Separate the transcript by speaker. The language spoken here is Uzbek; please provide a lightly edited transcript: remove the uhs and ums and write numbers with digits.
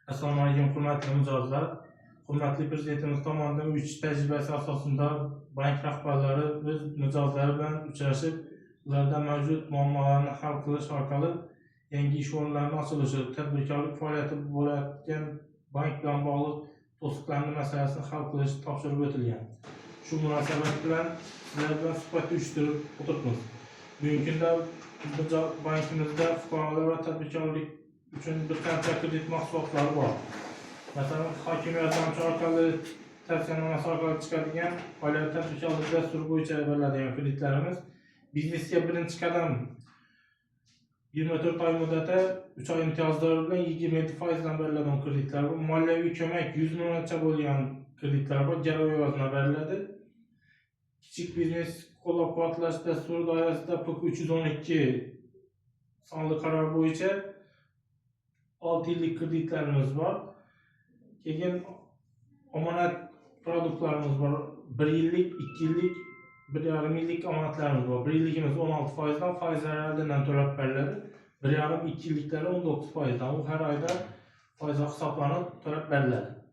Speaker 1: Assalomu alaykum, hurmatli mijozlar. Hurmatli prezidentimiz tomonidan 3 tajribasi asosida bank rahbarlari o'z mijozlari bilan uchrashib, ularda mavjud muammolarni hal qilish orqali yangi ish o'rinlarining ochilishi, tadbirkorlik faoliyati bo'layotgan bank bilan bog'liq to'siqlarning masalasini hal qilish topshirib o'tilgan. Shu munosabat bilan sizlar bilan suhbat uyushtirib o'tiribmiz. Bugungi kunda bankimizda fuqarolar va tadbirkorlik uchun bir qancha kredit mahsulotlari bor. Masalan, hokimiyat yordamchi orqali tavsiyanomasi orqali chiqadigan faoliyat tadbirkorlik dasturi bo'yicha beriladigan kreditlarimiz biznesga birinchi qadam 24 oy muddati 3 oy imtiyozlari bilan 27% dan beriladigan kreditlar bor. Moliyaviy ko'mak 100 millioncha bo'lgan kreditlar bor, garov yozma beriladi. Kichik biznes qo'llab-quvvatlash dasturi doirasida PK 312 sonli qaror bo'yicha 6 yillik kreditlarimiz bor. Keyin omonat produktlarimiz bor. 1 yillik, 2 yillik, 1,5 yillik omonatlarimiz bor. 1 yilligimiz 16% dan foizlari oldindan to'lab beriladi. 1,5-2 yilliklari 19% dan. U har oyda foiz hisoblanib to'lab beriladi.